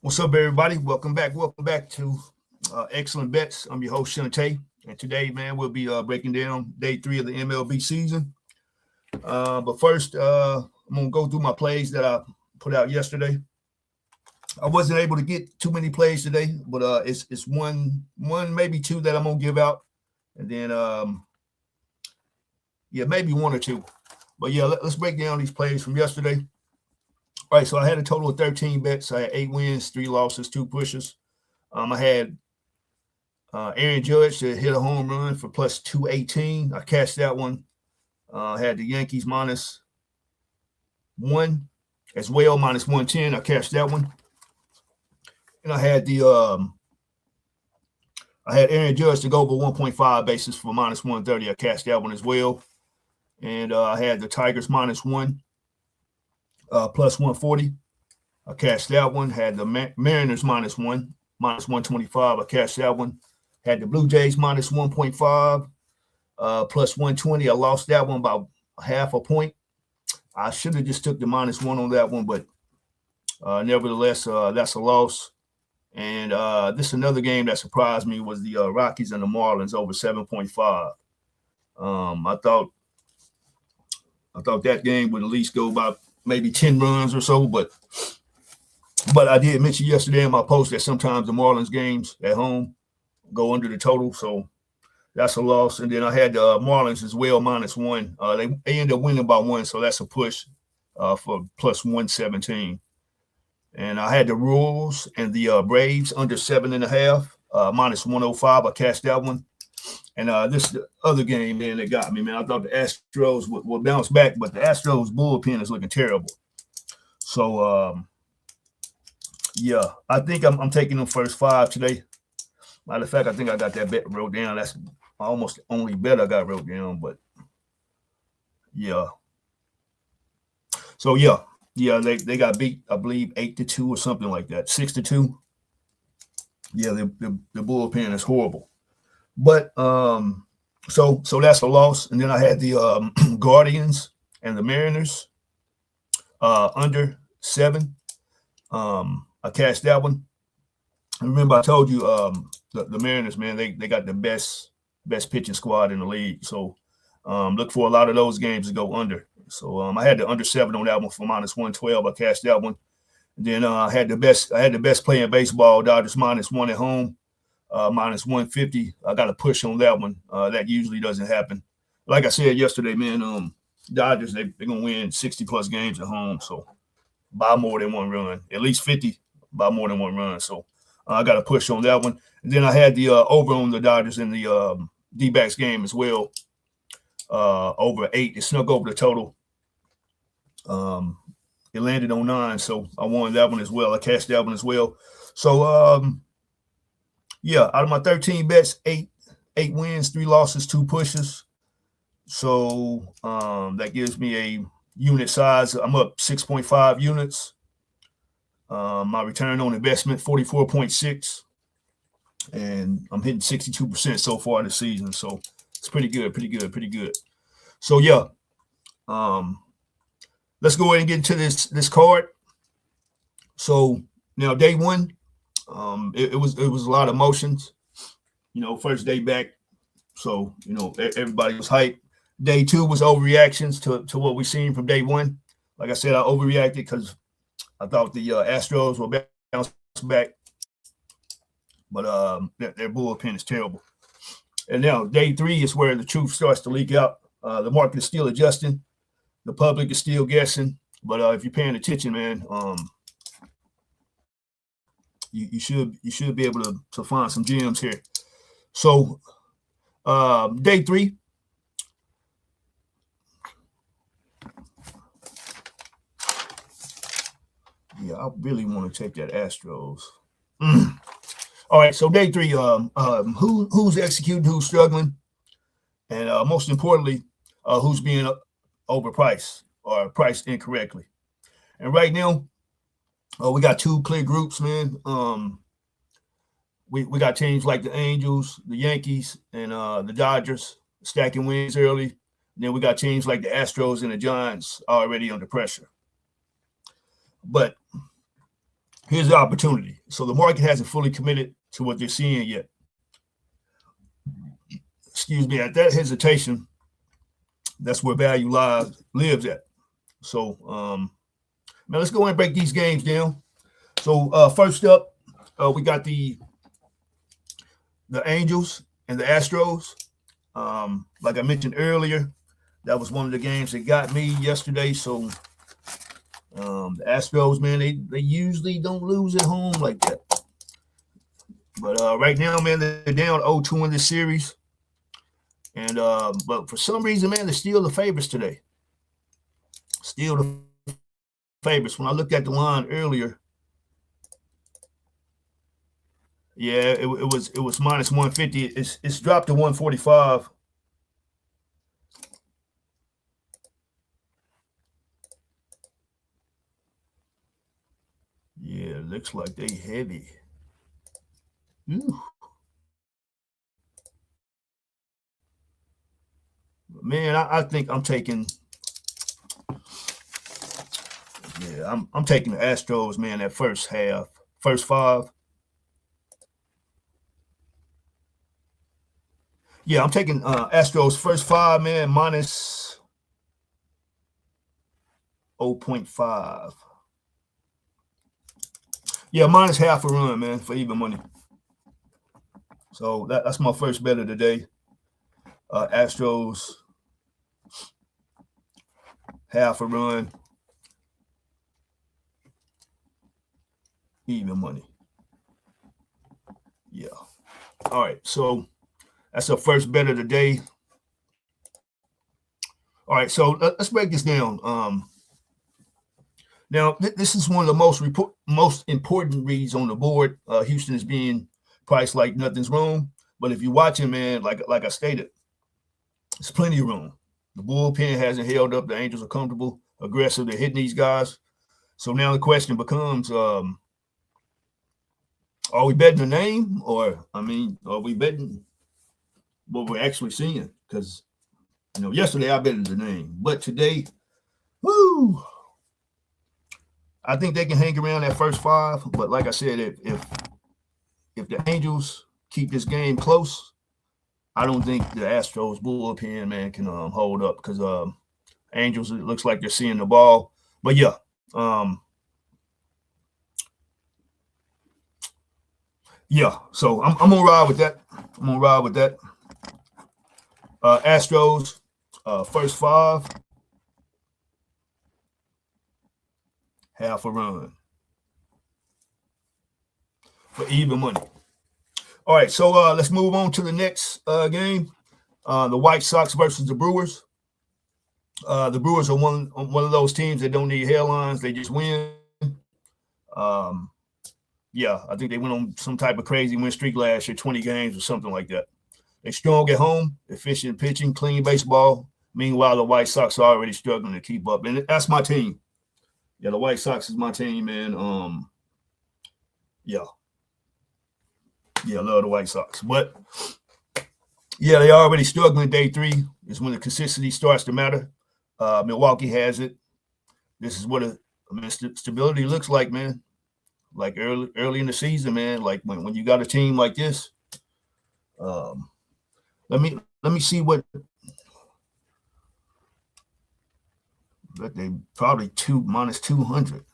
What's up, everybody? Welcome back. Welcome back to Excellent Bets. I'm your host, Shunta. And today, man, we'll be breaking down day 3 of the MLB season. But first, I'm going to go through my plays that I put out yesterday. I wasn't able to get too many plays today, but it's one, maybe two that I'm going to give out. And then, maybe one or two. But yeah, let's break down these plays from yesterday. All right, so I had a total of 13 bets. I had 8 wins, 3 losses, 2 pushes. I had Aaron Judge to hit a home run for plus 218. I cashed that one. I had the Yankees minus 1 as well, minus 110. I cashed that one. And I had Aaron Judge to go over 1.5 bases for minus 130. I cashed that one as well. And I had the Tigers minus 1. Plus 140. I cashed that one. Had the Mariners minus 1, minus 125. I cashed that one. Had the Blue Jays minus 1.5, plus 120. I lost that one by half a point. I should have just took the minus 1 on that one, but nevertheless, that's a loss. And this another game that surprised me was the Rockies and the Marlins over 7.5. I thought that game would at least go about maybe 10 runs or so, but I did mention yesterday in my post that sometimes the Marlins games at home go under the total, so that's a loss. And then I had the Marlins as well, minus 1. They ended up winning by 1, so that's a push for plus 117. And I had the Royals and the Braves under 7.5, minus 105. I cashed that one. And this other game, man, that got me, man. I thought the Astros would bounce back, but the Astros bullpen is looking terrible. So, I think I'm taking them first 5 today. Matter of fact, I think I got that bet wrote down. That's almost the only bet I got wrote down, but yeah. So, they got beat, I believe, 8-2 or something like that, 6-2. Yeah, the bullpen is horrible. But so that's a loss. And then I had the Guardians and the Mariners under 7. I cashed that one. And remember, I told you the Mariners, man, they got the best pitching squad in the league. So look for a lot of those games to go under. So I had the under 7 on that one for minus 112. I cashed that one. And then I had the best play in baseball, Dodgers minus 1 at home. Minus 150. I got a push on that one. That usually doesn't happen. Like I said yesterday, man, Dodgers, they're going to win 60-plus games at home. So by more than 1 run. At least 50 by more than 1 run. So I got a push on that one. And then I had the over on the Dodgers in the D-backs game as well. Over 8. It snuck over the total. It landed on 9. So I won that one as well. I cashed that one as well. So, out of my 13 bets, 8 wins, 3 losses, 2 pushes. So that gives me a unit size. I'm up 6.5 units. My return on investment, 44.6. And I'm hitting 62% so far this season. So it's pretty good. So, let's go ahead and get into this card. So now day 1, it was a lot of emotions, first day back. So, everybody was hyped. Day 2 was overreactions to what we seen from day 1. Like I said, I overreacted because I thought the Astros will bounce back, but their bullpen is terrible. And now day 3 is where the truth starts to leak out. The market is still adjusting. The public is still guessing. But if you're paying attention, man, you should be able to find some gems here. So day 3. Yeah, I really want to take that Astros. All right, so day 3, who's executing, who's struggling, and most importantly, who's being overpriced or priced incorrectly. And right now, we got 2 clear groups, man. We got teams like the Angels, the Yankees, and the Dodgers stacking wins early. And then we got teams like the Astros and the Giants already under pressure. But Here's the opportunity. So the market hasn't fully committed to what they're seeing yet. Excuse me. At that hesitation, that's where value lives at. So now let's go and break these games down. So first up, we got the Angels and the Astros. Like I mentioned earlier, that was one of the games that got me yesterday. So the Astros, man, they usually don't lose at home like that. But right now, man, they're down 0-2 in this series. And but for some reason, man, they're still the favorites today. Still the favorites. When I looked at the line earlier, yeah, it was minus 150. It's dropped to 145. Yeah, looks like they heavy. Ooh. Man, I think I'm taking. Yeah, I'm taking the Astros, man. That first half, first five. Yeah, I'm taking Astros first five, man, minus 0.5. Yeah, minus half a run, man, for even money. So that's my first bet of the day. Astros half a run, even money. Yeah. All right. So that's our first bet of the day. All right. So let's break this down. Now this is one of the most important reads on the board. Houston is being priced like nothing's wrong, but if you're watching, man, like I stated, there's plenty of room. The bullpen hasn't held up. The Angels are comfortable, aggressive. They're hitting these guys. So now the question becomes, are we betting the name, or are we betting what we're actually seeing? Because yesterday I betted the name, but today, woo, I think they can hang around that first five. But like I said, if the Angels keep this game close, I don't think the Astros bullpen, man, can hold up, because Angels, it looks like they're seeing the ball. But yeah, yeah. So I'm gonna ride with that. Astros first five, half a run for even money. All right, so let's move on to the next game. The White Sox versus the Brewers. The Brewers are one of those teams that don't need headlines; they just win. Yeah, I think they went on some type of crazy win streak last year, 20 games or something like that. They're strong at home, efficient pitching, clean baseball. Meanwhile, the White Sox are already struggling to keep up, and that's my team. Yeah, the White Sox is my team, man. Yeah, I love the White Sox, but yeah, they are already struggling. Day three is when the consistency starts to matter. Milwaukee has it. This is what stability looks like, man. Like early in the season, man. Like when you got a team like this. Let me see what. But they probably minus 200.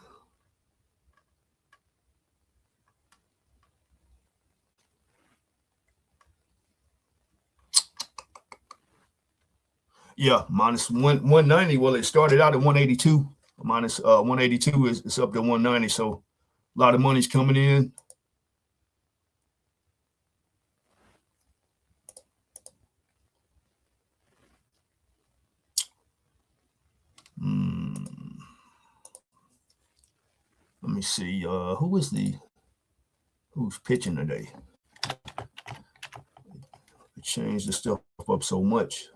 Yeah, minus 190. Well, it started out at 182. Minus 182 is up to 190. So a lot of money's coming in. Let me see. Who's pitching today? They changed the stuff up so much.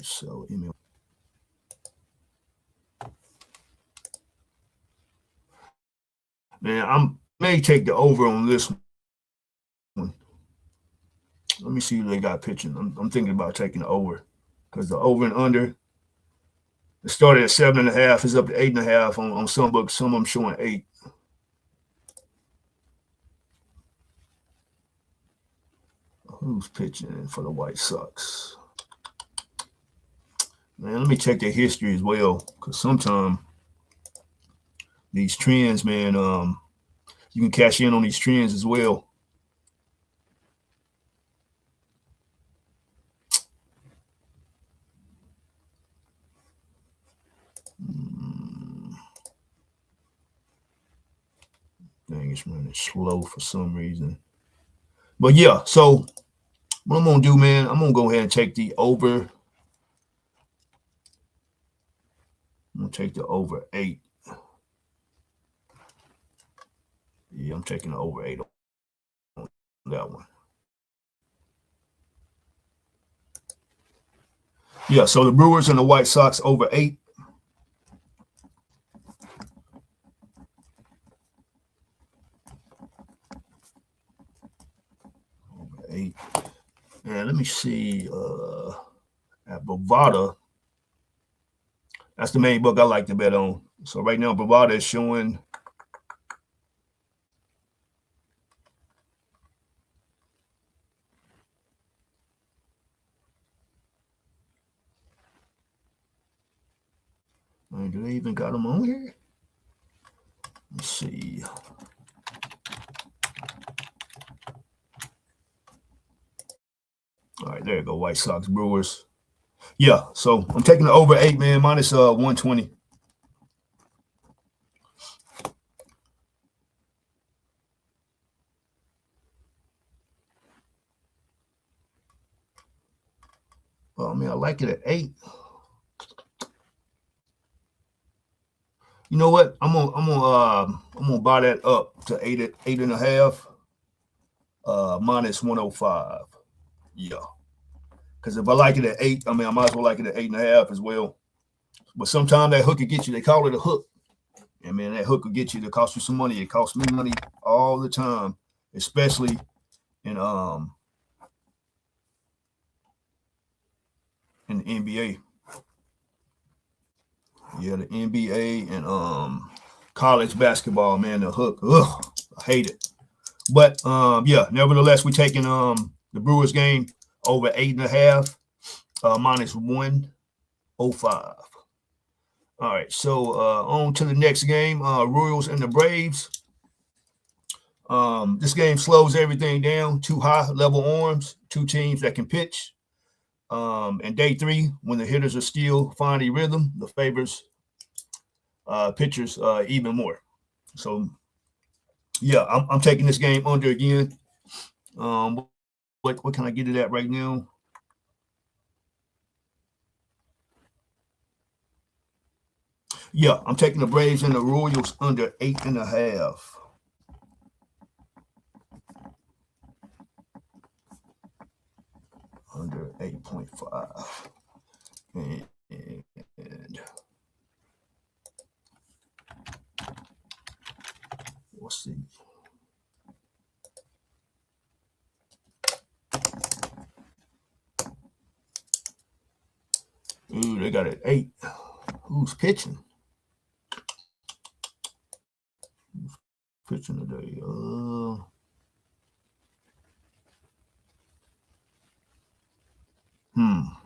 So email. Man, I may take the over on this one. Let me see who they got pitching. I'm thinking about taking the over. because the over and under, it started at 7.5, it's up to 8.5 on some books. Some of them showing 8. Who's pitching for the White Sox? Man, let me check their history as well, because sometimes these trends, man, you can cash in on these trends as well. Dang, it's running slow for some reason. But yeah, so what I'm gonna do, man, I'm gonna go ahead and take the over. I'm gonna take the over 8. Yeah, I'm taking the over 8 on that one. Yeah, so the Brewers and the White Sox over 8. Over 8. And let me see at Bovada. That's the main book I like to bet on. So right now, Bovada is showing do they even got them on here? Let's see. All right, there you go. White Sox, Brewers. Yeah, so I'm taking the over 8, man, minus 120. Oh man, I like it at 8. You know what? I'm gonna buy that up to 8.5, minus 105. Yeah, because if I like it at 8, I mean I might as well like it at 8.5 as well. But sometimes that hook will get you. They call it a hook, and man, that hook will get you. To cost you some money. It costs me money all the time, especially in the NBA. Yeah, the NBA and college basketball, man, the hook. Ugh, I hate it. But yeah, nevertheless, we're taking the Brewers game over 8.5, minus 105. All right, so on to the next game, Royals and the Braves. This game slows everything down. 2 high-level arms, 2 teams that can pitch. And day 3, when the hitters are still finding rhythm, the favors pitchers even more. So, yeah, I'm taking this game under again. What can I get it at right now? Yeah, I'm taking the Braves and the Royals under 8.5. Under 8.5. And we'll see. Ooh, they got it 8. Who's pitching? Who's pitching today?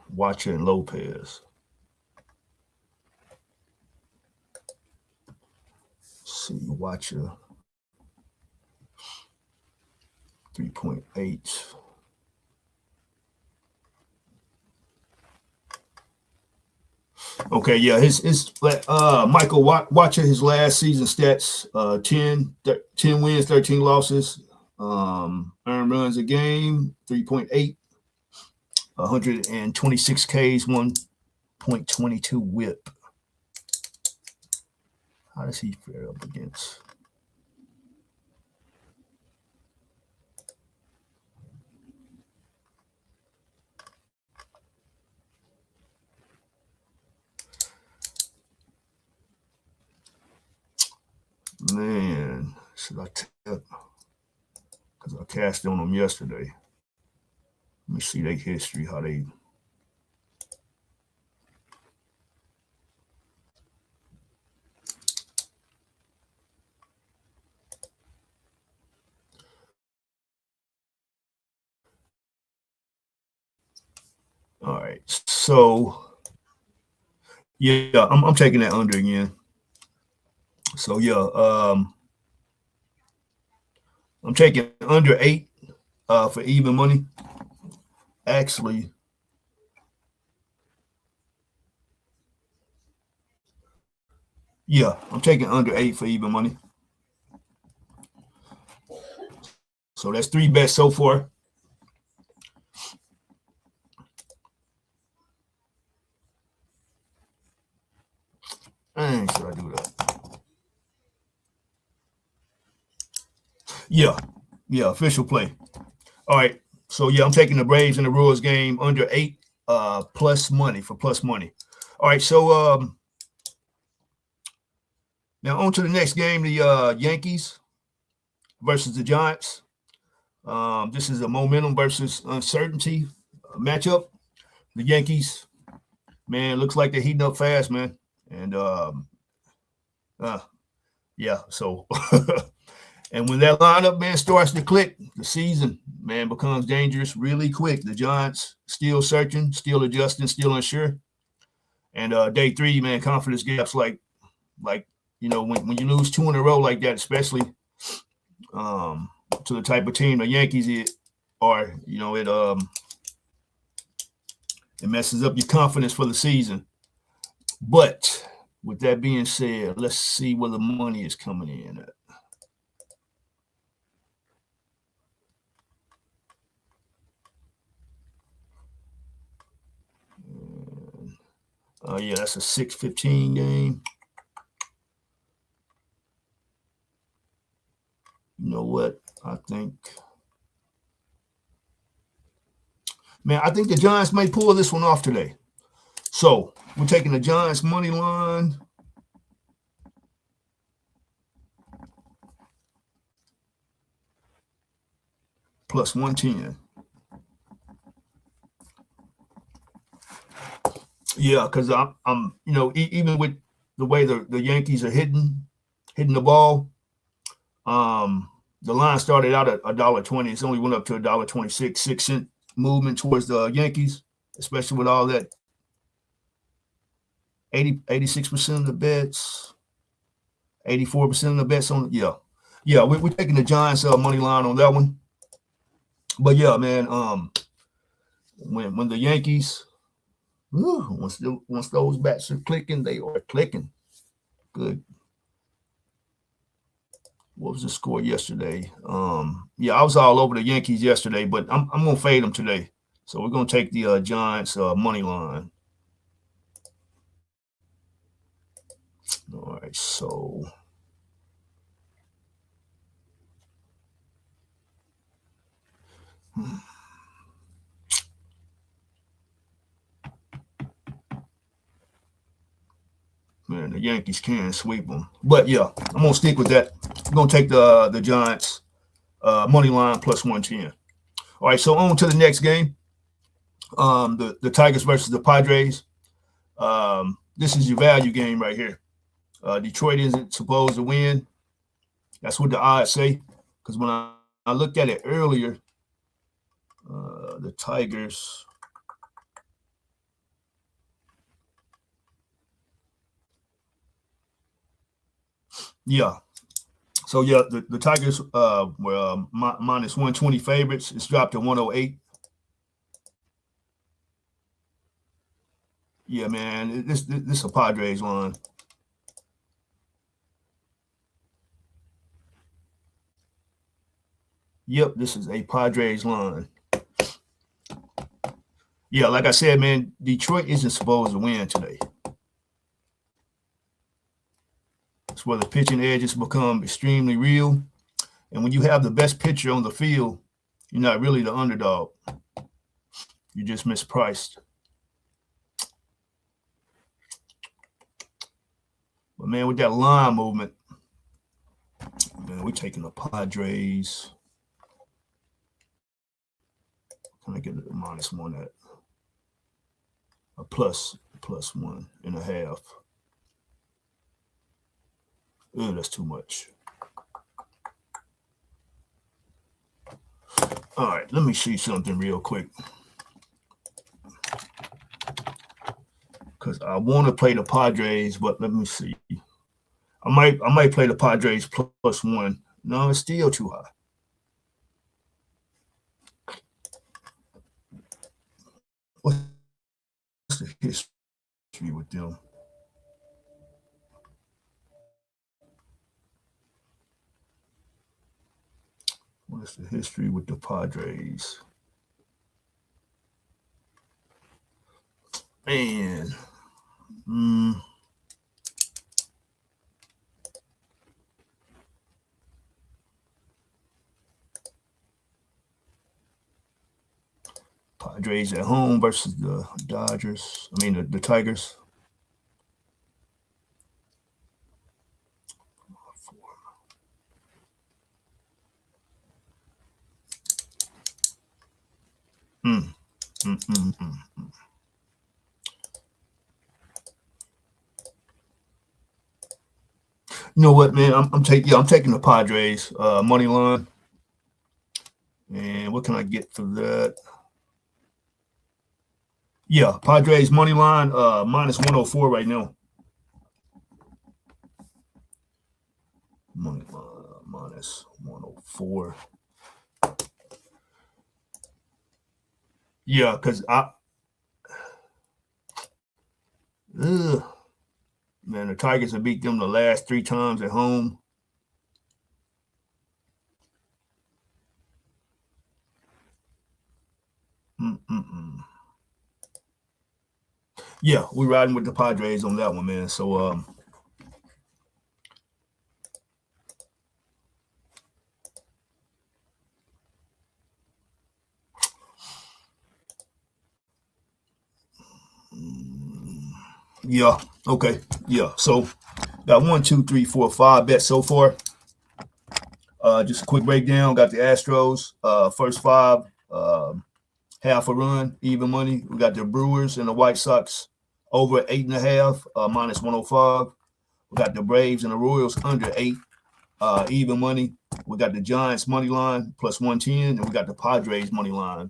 Watcher and Lopez. Let's see, Watcher 3.8. Okay, yeah, his Michael Watcher, his last season stats: 10 wins, 13 losses, earned runs a game, 3.8, 126 Ks, 1.22 WHIP. How does he fare up against? Man, should I tell? Because I cashed on them yesterday. Let me see their history, how they. All right. So yeah, I'm taking that under again. So yeah, I'm taking under 8 for even money. Actually, yeah, I'm taking under 8 for even money. So that's 3 bets so far. And should I do that? Yeah, yeah, official play. All right. So yeah, I'm taking the Braves in the Royals game under 8 plus money for plus money. All right. So now on to the next game, the Yankees versus the Giants. This is a momentum versus uncertainty matchup. The Yankees, man, looks like they're heating up fast, man. And uh, yeah, so and when that lineup, man, starts to click, the season, man, becomes dangerous really quick. The Giants still searching, still adjusting, still unsure. And day 3, man, confidence gaps like when you lose 2 in a row like that, especially um, to the type of team the Yankees are, it messes up your confidence for the season. But with that being said, let's see where the money is coming in at. Yeah, that's a 6:15 game. You know what? I think the Giants may pull this one off today. So we're taking the Giants money line plus 110. Yeah, because I'm even with the way the Yankees are hitting the ball, the line started out at $1.20. It's only went up to $1.26, 6 cent movement towards the Yankees, especially with all that 86% of the bets, 84% of the bets on. Yeah, we're taking the Giants money line on that one. But yeah, man, when the Yankees, once those bats are clicking, they are clicking. Good. What was the score yesterday? Yeah, I was all over the Yankees yesterday, but I'm gonna fade them today. So we're gonna take the Giants money line. All right, so man, the Yankees can sweep them, but yeah, I'm gonna stick with that. I'm gonna take the Giants money line plus 110. All right, so on to the next game. The Tigers versus the Padres. This is your value game right here. Detroit isn't supposed to win. That's what the odds say. Because when I looked at it earlier, the Tigers. Yeah. So yeah, the Tigers were minus 120 favorites. It's dropped to 108. Yeah, man. This is a Padres line. Yep, this is a Padres line. Yeah, like I said, man, Detroit isn't supposed to win today. It's where the pitching edges become extremely real. And when you have the best pitcher on the field, you're not really the underdog. You're just mispriced. But man, with that line movement, man, we're taking the Padres. Can I get a -1 at a plus 1.5? Oh, that's too much. All right, let me see something real quick. because I want to play the Padres, but let me see. I might play the Padres plus one. No, it's still too high. What's the history with them? What's the history with the Padres? Man. Padres at home versus the Dodgers. I mean, the Tigers. Mm, mm, mm, mm. You know what, man? I'm taking the Padres money line. And what can I get for that? Yeah, Padres money line minus 104 right now. Money line minus 104. Yeah, because man, the Tigers have beat them the last 3 times at home. Mm-mm-mm. Yeah, we're riding with the Padres on that one, man. So, yeah, okay, yeah. So, got 1, 2, 3, 4, 5 bets so far. Just a quick breakdown. Got the Astros, first 5, half a run, even money. We got the Brewers and the White Sox over 8.5, minus 105. We got the Braves and the Royals under 8, even money. We got the Giants money line plus 110, and we got the Padres money line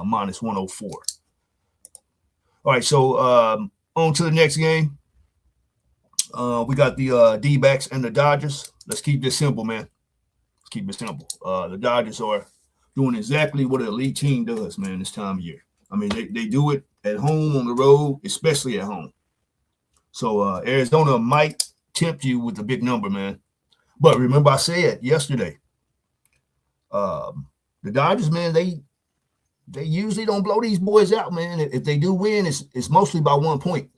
minus 104. All right, so on to the next game. We got the D-backs and the Dodgers. Let's keep this simple, man. Let's keep it simple. The Dodgers are doing exactly what an elite team does, man, this time of year. I mean, they do it at home, on the road, especially at home. So Arizona might tempt you with a big number, man. But remember I said yesterday, the Dodgers, man, they usually don't blow these boys out, man. If they do win, it's mostly by 1 point.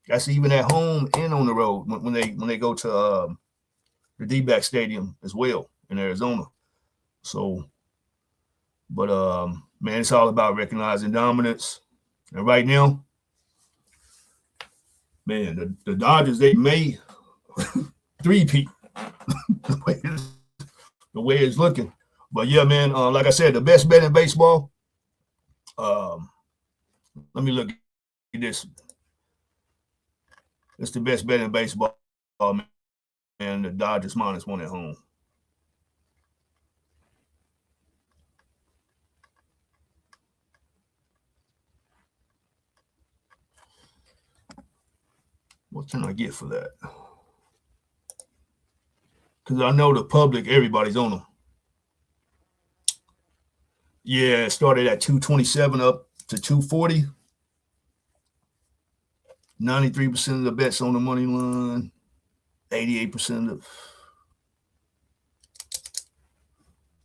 That's even at home and on the road when they go to the D-back stadium as well in Arizona. So, but man, it's all about recognizing dominance. And right now, man, the Dodgers, they may three-peat the way it's looking. But yeah, man, like I said, the best bet in baseball. Let me look at this. It's the best bet in baseball, man. The Dodgers minus 1 at home. What can I get for that? Because I know the public, everybody's on them. Yeah, it started at 227 up to 240. 93% of the bets on the money line. 88% of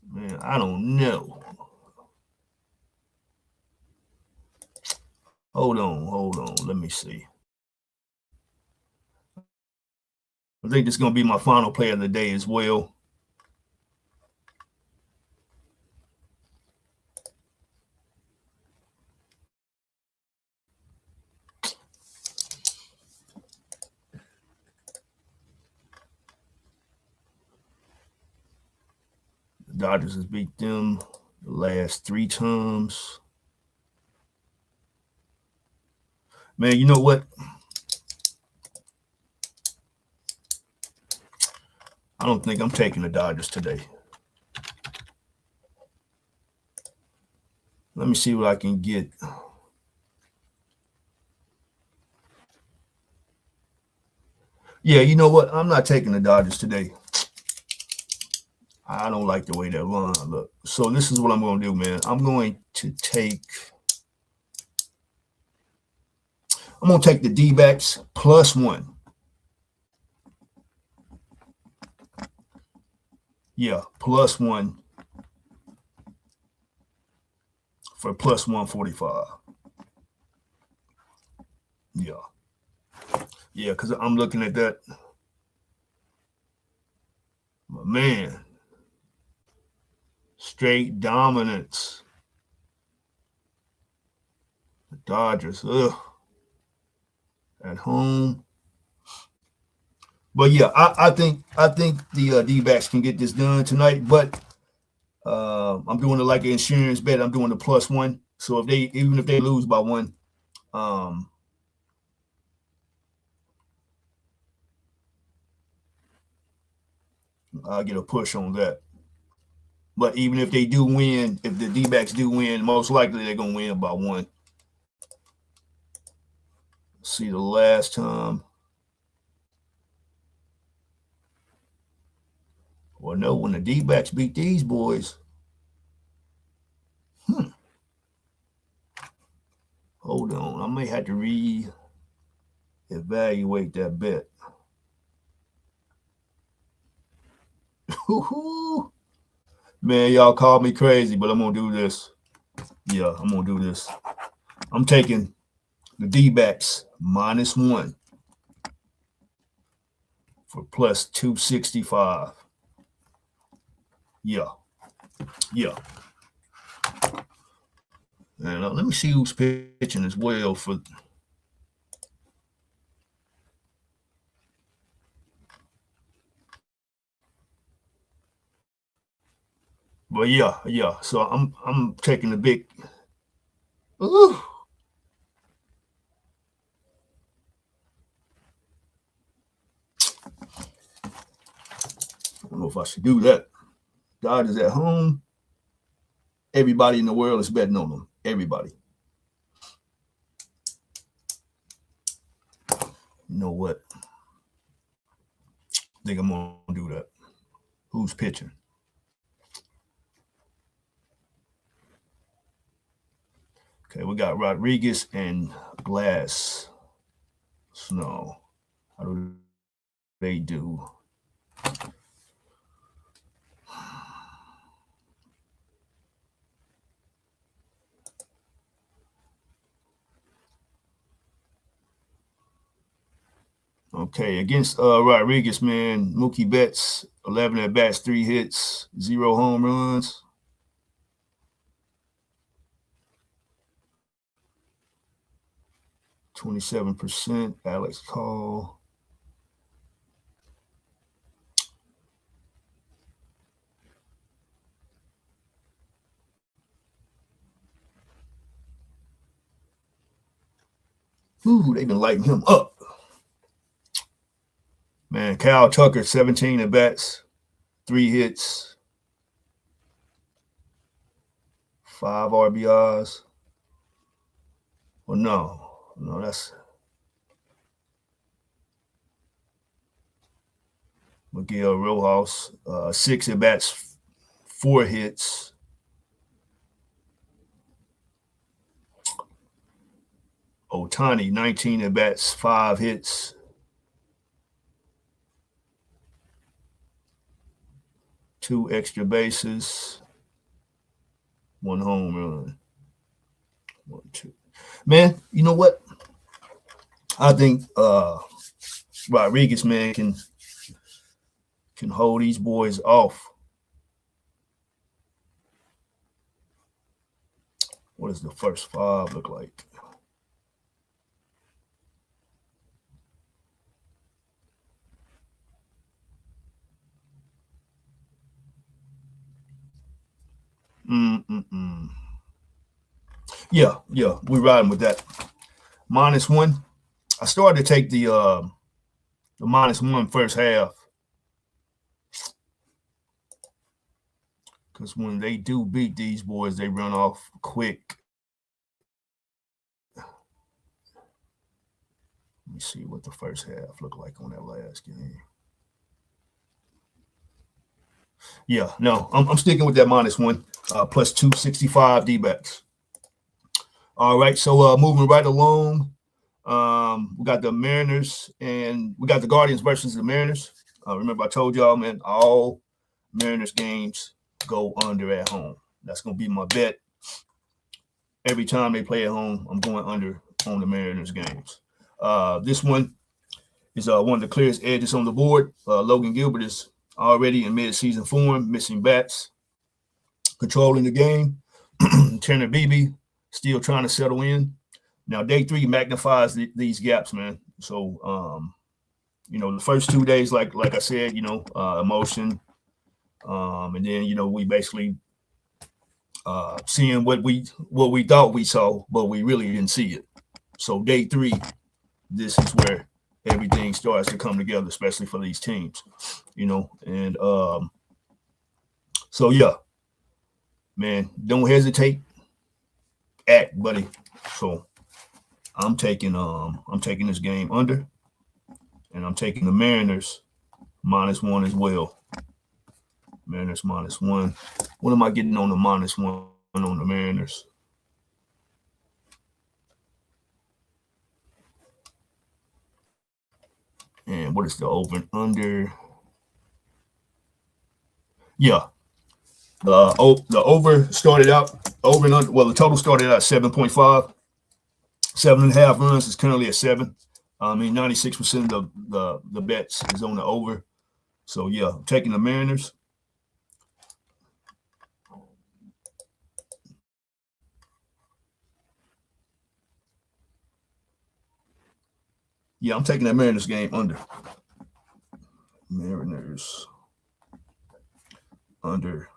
man, I don't know. Hold on. Let me see. I think this is going to be my final play of the day as well. The Dodgers has beat them the last 3 times. Man, you know what? I don't think I'm taking the Dodgers today. Let me see what I can get. Yeah, you know what? I'm not taking the Dodgers today. I don't like the way that run look. So this is what I'm going to do, man. I'm going to take the D-backs +1. Yeah, +1 for +145. Yeah. Yeah, because I'm looking at that. Man, straight dominance. The Dodgers, at home. But yeah, I think the D-backs can get this done tonight. But I'm doing it like an insurance bet. I'm doing the +1. So even if they lose by 1, um, I'll get a push on that. But even if they do win, if the D-backs do win, most likely they're gonna win by 1. See the last time. Well, no, when the D-backs beat these boys. Hold on, I may have to re-evaluate that bet. Man, y'all call me crazy, but I'm gonna do this. Yeah, I'm gonna do this. I'm taking the D-backs -1 for +265. Yeah, yeah. And let me see who's pitching as well for. But yeah, yeah. So I'm taking the big. Ooh. I don't know if I should do that. Dodgers at home. Everybody in the world is betting on them. Everybody. You know what? I think I'm gonna do that. Who's pitching? Okay, we got Rodriguez and Glass. Snow. How do they do? Okay, against Rodriguez, man, Mookie Betts, 11 at bats, 3 hits, 0 home runs. %. Alex Call. Ooh, they've been lighting him up. Man, Kyle Tucker, 17 at bats, 3 hits, 5 RBIs. Well, no, that's Miguel Rojas, 6 at bats, 4 hits. Otani, 19 at bats, 5 hits. 2 extra bases, 1 home run. 1, 2. Man, you know what? I think Rodriguez, man, can hold these boys off. What does the first 5 look like? Yeah, we're riding with that. -1. I started to take the -1 first half. Because when they do beat these boys, they run off quick. Let me see what the first half looked like on that last game. Yeah, no, I'm sticking with that -1, plus 265 D-backs. All right, so moving right along, we got the Mariners and we got the Guardians versus the Mariners. Remember, I told y'all, man, all Mariners games go under at home. That's going to be my bet. Every time they play at home, I'm going under on the Mariners games. This one is one of the clearest edges on the board. Logan Gilbert is already in mid-season form, missing bats, controlling the game. Tanner Beebe still trying to settle in. Now, day 3 magnifies these gaps, man. So, the first 2 days, like I said, emotion, and then we basically seeing what we thought we saw, but we really didn't see it. So, day 3, this is where everything starts to come together, especially for these teams, and so yeah, man, don't hesitate, act, buddy. So I'm taking this game under, and I'm taking the Mariners -1 as well. Mariners -1. What am I getting on the -1 on the Mariners? And what is the over and under? Yeah. The over started out over and under. Well, the total started out at 7.5. 7.5 runs is currently at 7. 96% of the bets is on the over. So yeah, I'm taking the Mariners. Yeah, I'm taking that Mariners game under. Mariners under.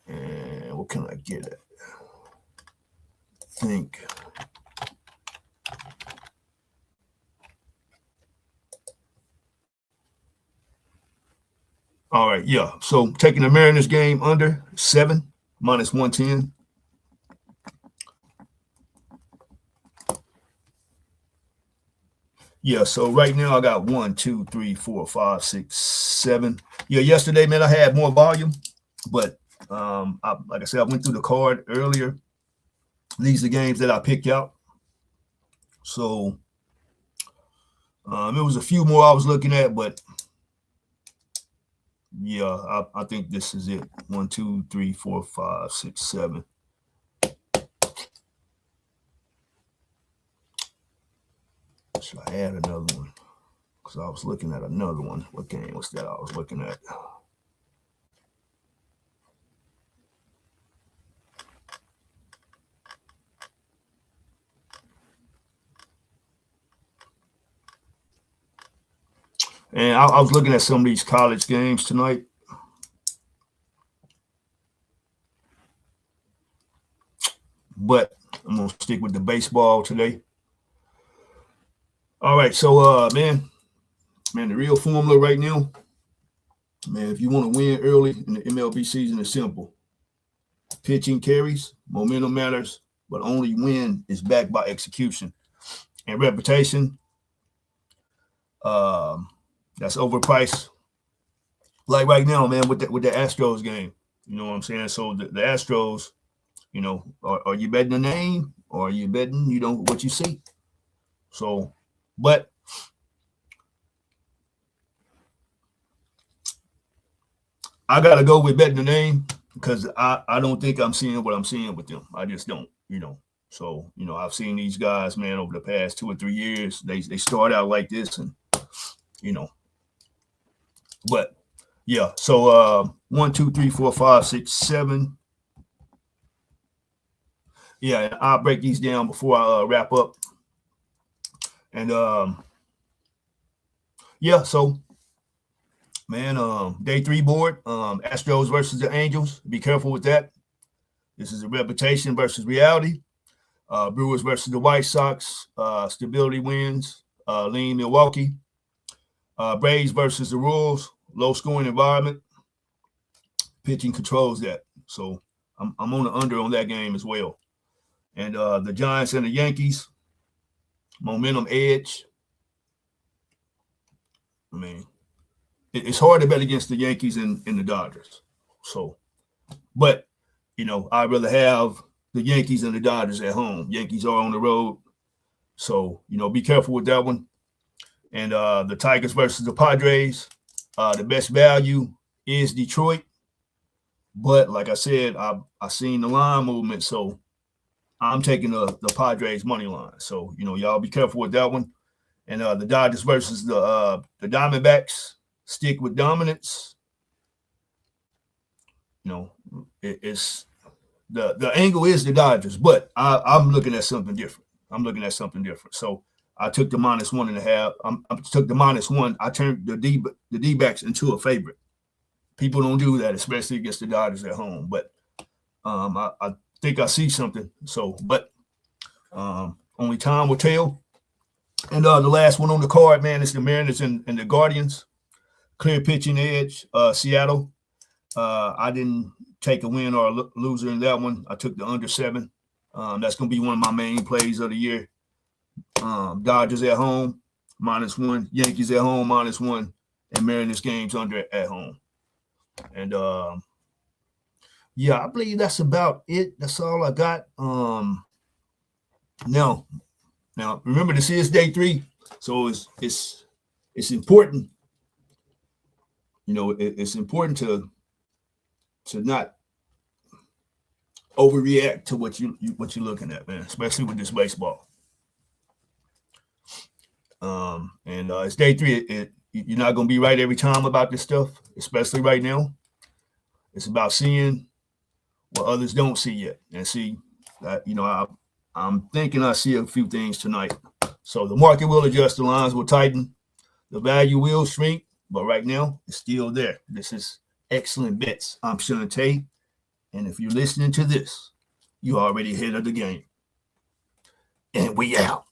And what can I get at? I think. All right, yeah. So taking the Mariners game under 7, -110. Yeah, so right now I got 1, 2, 3, 4, 5, 6, 7. Yeah, yesterday, man, I had more volume, but like I said, I went through the card earlier. These are the games that I picked out. So it was a few more I was looking at, but yeah, I think this is it. 1, 2, 3, 4, 5, 6, 7. Should I add another one? Because I was looking at another one. What game was that I was looking at? And I was looking at some of these college games tonight. But I'm going to stick with the baseball today. All right, so, man, the real formula right now, man, if you want to win early in the MLB season, it's simple. Pitching carries, momentum matters, but only win is backed by execution and reputation. That's overpriced. Like right now, man, with the Astros game, you know what I'm saying? So the Astros, are you betting the name or are you betting, what you see? So, but I got to go with betting the name because I don't think I'm seeing what I'm seeing with them. I just don't, So, I've seen these guys, man, over the past 2 or 3 years. They start out like this and, but yeah. So 1, 2, 3, 4, 5, 6, 7. Yeah, I'll break these down before I wrap up. And yeah, so man, day 3 board, Astros versus the Angels. Be careful with that. This is a reputation versus reality. Brewers versus the White Sox. Stability wins. Lean Milwaukee. Braves versus the Royals. Low scoring environment. Pitching controls that. So I'm on the under on that game as well. And the Giants and the Yankees. momentum edge. I mean, it's hard to bet against the Yankees and the Dodgers. So, but, I'd rather have the Yankees and the Dodgers at home. Yankees are on the road. So, be careful with that one. And the Tigers versus the Padres, the best value is Detroit. But like I said, I seen the line movement, so I'm taking the Padres money line. So, y'all be careful with that one. And the Dodgers versus the Diamondbacks, stick with dominance. It's the angle is the Dodgers, but I'm looking at something different. So I took the -1.5. I took the -1. I turned the D-backs into a favorite. People don't do that, especially against the Dodgers at home. But I think I see something. So, but only time will tell. And the last one on the card, man, is the Mariners and the Guardians. Clear pitching edge, Seattle. I didn't take a win or a loser in that one. I took the under 7. That's going to be one of my main plays of the year. Dodgers at home, -1. Yankees at home, -1. And Mariners games under at home. And, I believe that's about it. That's all I got. Now, remember, this is day 3, so it's important. It's important to not overreact to what you're looking at, man, especially with this baseball. And it's day 3. You're not going to be right every time about this stuff, especially right now. It's about seeing what others don't see yet, and see that I'm thinking I see a few things tonight. So the market will adjust, the lines will tighten, the value will shrink, but right now it's still there. This is Excellent Bets. I'm Shunta, and if you're listening to this, you're already ahead of the game. And we out.